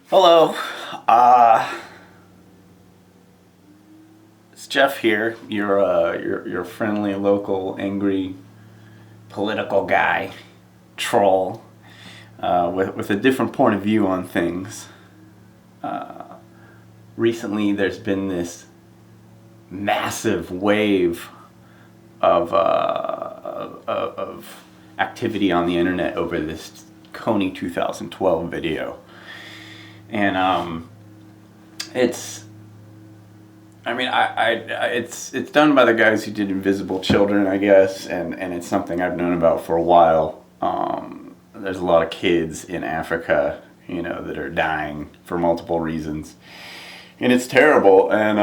Hello, it's Jeff here. Your friendly local angry political guy, troll, with a different point of view on things. Recently, there's been this massive wave of activity on the internet over this Kony 2012 video. And it's done by the guys who did Invisible Children, I guess, and it's something I've known about for a while. There's a lot of kids in Africa, that are dying for multiple reasons, and it's terrible. And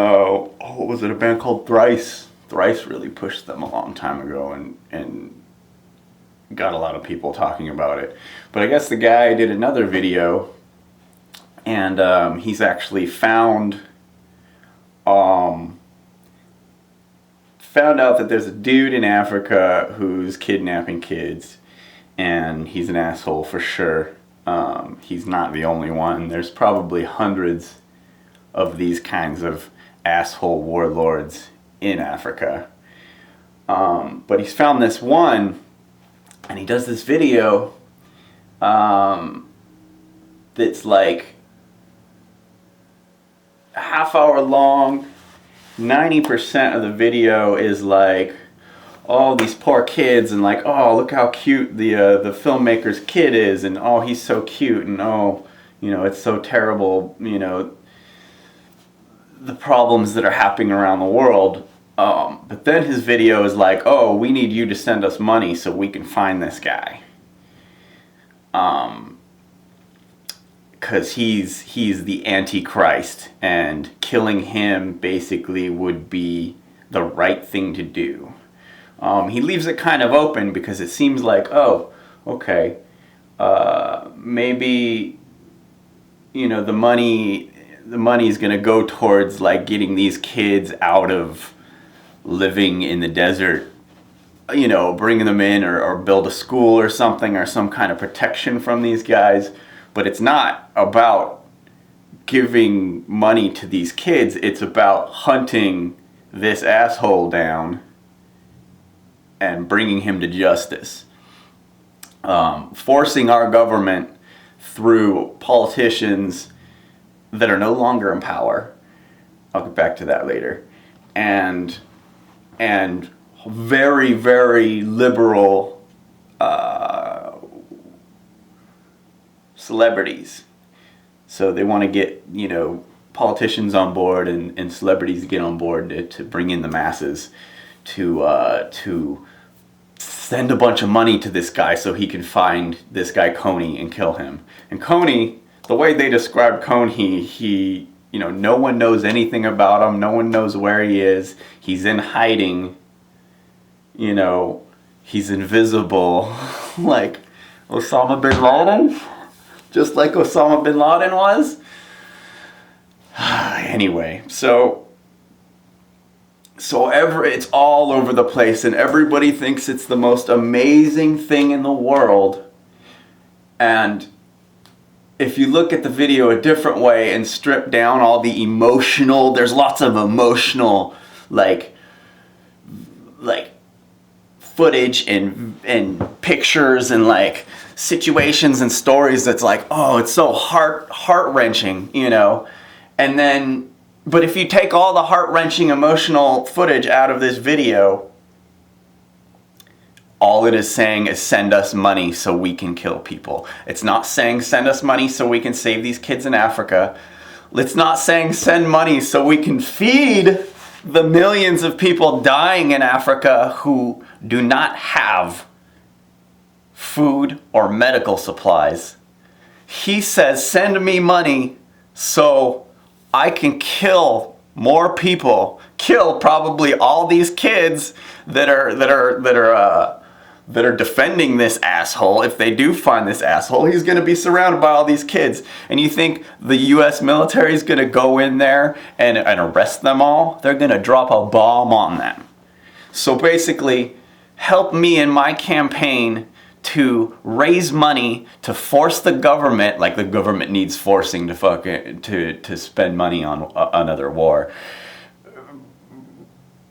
what was it? A band called Thrice. Thrice really pushed them a long time ago, and got a lot of people talking about it. But I guess the guy did another video. And he's actually found out that there's a dude in Africa who's kidnapping kids, and he's an asshole for sure. He's not the only one. There's probably hundreds of these kinds of asshole warlords in Africa. But he's found this one, and he does this video that's like a half hour long. 90% of the video is like, oh, these poor kids, and like, oh, look how cute the filmmaker's kid is, and oh, he's so cute, and oh, it's so terrible, the problems that are happening around the world. But then his video is like, oh, we need you to send us money so we can find this guy. Because he's the Antichrist, and killing him basically would be the right thing to do. He leaves it kind of open because it seems like, oh, okay, maybe the money is going to go towards like getting these kids out of living in the desert, bringing them in, or build a school or something, or some kind of protection from these guys. But it's not about giving money to these kids. It's about hunting this asshole down and bringing him to justice. Forcing our government through politicians that are no longer in power. I'll get back to that later. And very, very liberal celebrities. So they want to get, politicians on board and celebrities to get on board to bring in the masses to send a bunch of money to this guy so he can find this guy Kony and kill him. And Kony, the way they describe Kony, he no one knows anything about him. No one knows where he is. He's in hiding. He's invisible. Like Osama bin Laden. Just like Osama bin Laden was. Anyway, so it's all over the place, and everybody thinks it's the most amazing thing in the world. And if you look at the video a different way and strip down all the emotional, there's lots of emotional, like footage and pictures and like situations and stories that's like, oh, it's so heart-wrenching, and then, but if you take all the heart-wrenching emotional footage out of this video, all it is saying is send us money so we can kill people. It's not saying send us money so we can save these kids in Africa. It's not saying send money so we can feed the millions of people dying in Africa who do not have food or medical supplies. He says, send me money so I can kill more people, kill probably all these kids that are defending this asshole. If they do find this asshole, he's going to be surrounded by all these kids. And you think the U.S. military is going to go in there and arrest them all? They're going to drop a bomb on them. So basically, help me in my campaign to raise money to force the government, like the government needs forcing to spend money on another war.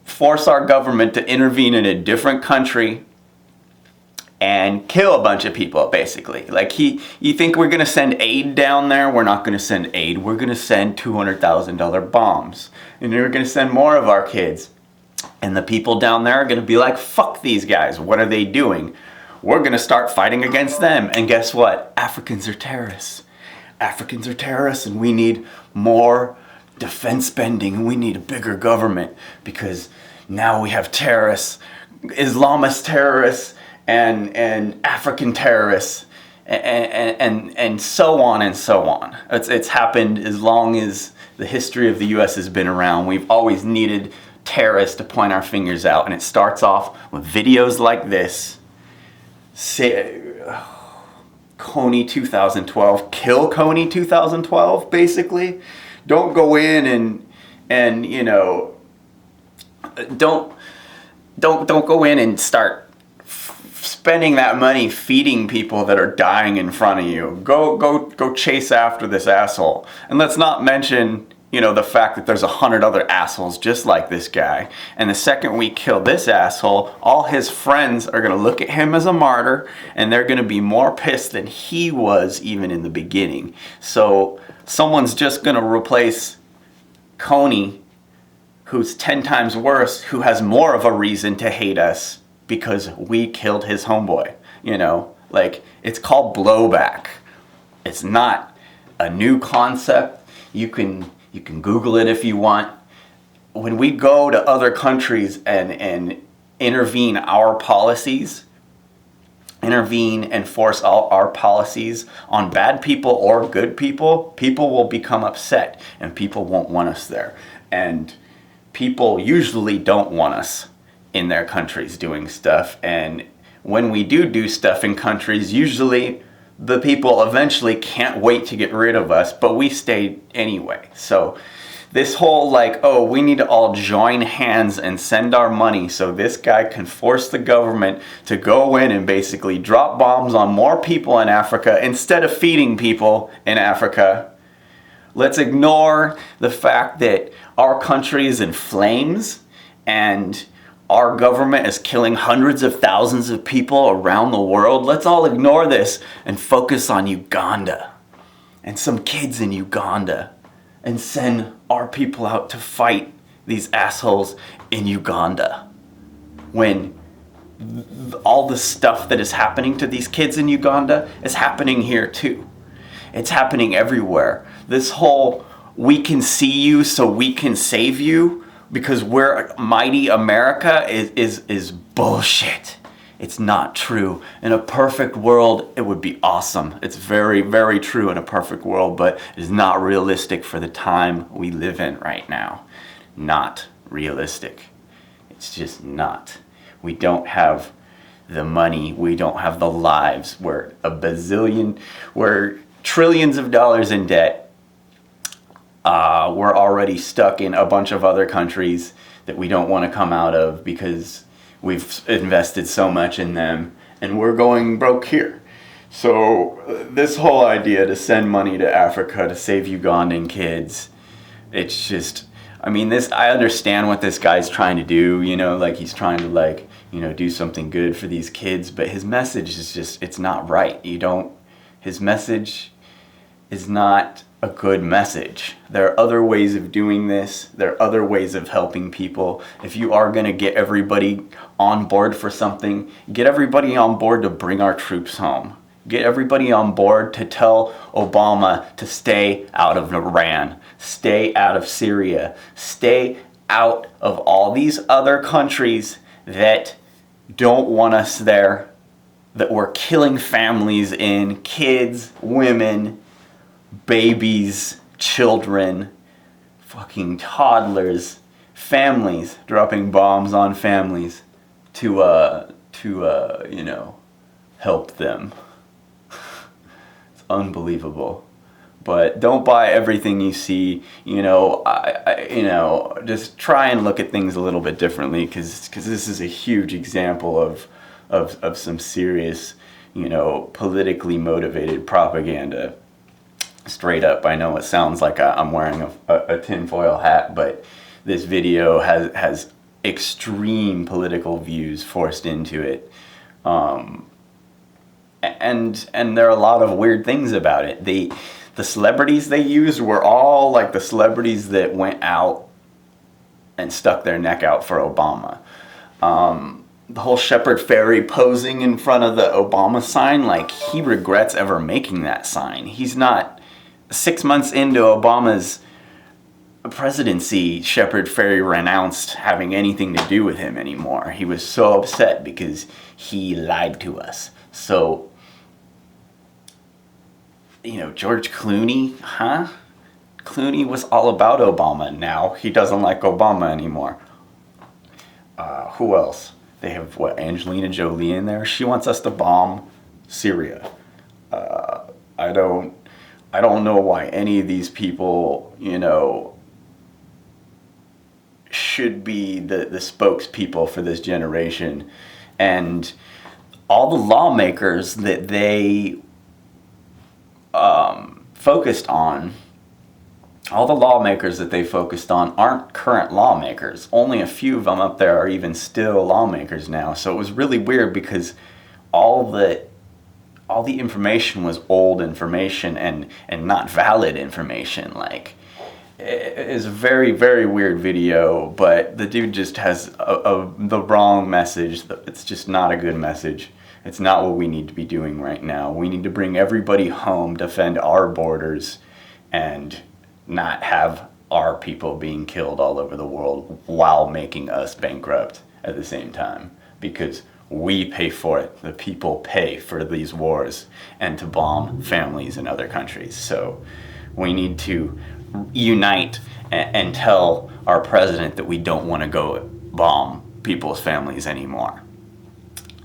Force our government to intervene in a different country and kill a bunch of people, basically. Like, you think we're going to send aid down there? We're not going to send aid. We're going to send $200,000 bombs. And we're going to send more of our kids. And the people down there are going to be like, fuck these guys. What are they doing? We're going to start fighting against them. And guess what? Africans are terrorists. Africans are terrorists, and we need more defense spending, and we need a bigger government, because now we have terrorists, Islamist terrorists, and African terrorists, and so on and so on. It's happened as long as the history of the U.S. has been around. We've always needed terrorists to point our fingers out, and it starts off with videos like this. Kony 2012, kill Kony 2012, basically. Don't go in and you know, don't go in and start spending that money feeding people that are dying in front of you. Go chase after this asshole. And let's not mention, you know, the fact that there's 100 other assholes just like this guy. And the second we kill this asshole, all his friends are going to look at him as a martyr, and they're going to be more pissed than he was even in the beginning. So someone's just going to replace Kony, who's 10 times worse, who has more of a reason to hate us because we killed his homeboy. You know, like, it's called blowback. It's not a new concept. You can Google it if you want. When we go to other countries and intervene our policies, intervene and force all our policies on bad people or good people, people will become upset and people won't want us there. And people usually don't want us in their countries doing stuff. And when we do stuff in countries, usually the people eventually can't wait to get rid of us, but we stay anyway. So this whole like, oh, we need to all join hands and send our money so this guy can force the government to go in and basically drop bombs on more people in Africa instead of feeding people in Africa. Let's ignore the fact that our country is in flames and our government is killing hundreds of thousands of people around the world. Let's all ignore this and focus on Uganda and some kids in Uganda and send our people out to fight these assholes in Uganda. When all the stuff that is happening to these kids in Uganda is happening here too. It's happening everywhere. This whole, we can see you so we can save you because we're mighty America is bullshit. It's not true. In a perfect world, it would be awesome. It's very, very true in a perfect world, but it is not realistic for the time we live in right now. Not realistic. It's just not. We don't have the money. We don't have the lives. We're trillions of dollars in debt. We're already stuck in a bunch of other countries that we don't want to come out of because we've invested so much in them, and we're going broke here. So this whole idea to send money to Africa to save Ugandan kids, it's just, I mean, I understand what this guy's trying to do, you know, like he's trying to like, you know, do something good for these kids, but his message is just, it's not right. His message is not a good message. There are other ways of doing this. There are other ways of helping people. If you are going to get everybody on board for something, get everybody on board to bring our troops home. Get everybody on board to tell Obama to stay out of Iran, stay out of Syria, stay out of all these other countries that don't want us there, that we're killing families in, kids, women, babies, children, fucking toddlers, families, dropping bombs on families to you know, help them. It's unbelievable. But don't buy everything you see. You know, you know, just try and look at things a little bit differently, because this is a huge example of some serious politically motivated propaganda. Straight up, I know it sounds like I'm wearing a tinfoil hat, but this video has extreme political views forced into it. And there are a lot of weird things about it. The celebrities they used were all like the celebrities that went out and stuck their neck out for Obama. The whole Shepard Fairey posing in front of the Obama sign, like, he regrets ever making that sign. He's not... 6 months into Obama's presidency, Shepard Fairey renounced having anything to do with him anymore. He was so upset because he lied to us. So, George Clooney, huh? Clooney was all about Obama. Now he doesn't like Obama anymore. Who else? They have, Angelina Jolie in there? She wants us to bomb Syria. I don't know why any of these people, should be the spokespeople for this generation. And all the lawmakers that they focused on, aren't current lawmakers. Only a few of them up there are even still lawmakers now. So it was really weird because all the information was old information and not valid information. Like, it's a very, very weird video, but the dude just has the wrong message. It's just not a good message. It's not what we need to be doing right now. We need to bring everybody home, defend our borders, and not have our people being killed all over the world while making us bankrupt at the same time. Because we pay for it. The people pay for these wars and to bomb families in other countries. So we need to unite and tell our president that we don't want to go bomb people's families anymore.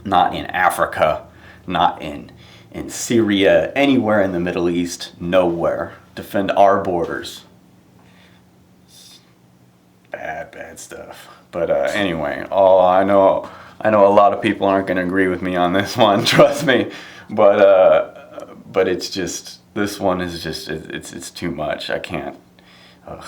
Not in Africa, not in Syria, anywhere in the Middle East, nowhere. Defend our borders. Bad stuff. But anyway, I know a lot of people aren't going to agree with me on this one, trust me. But it's just, this one is just, it's too much. I can't. Ugh.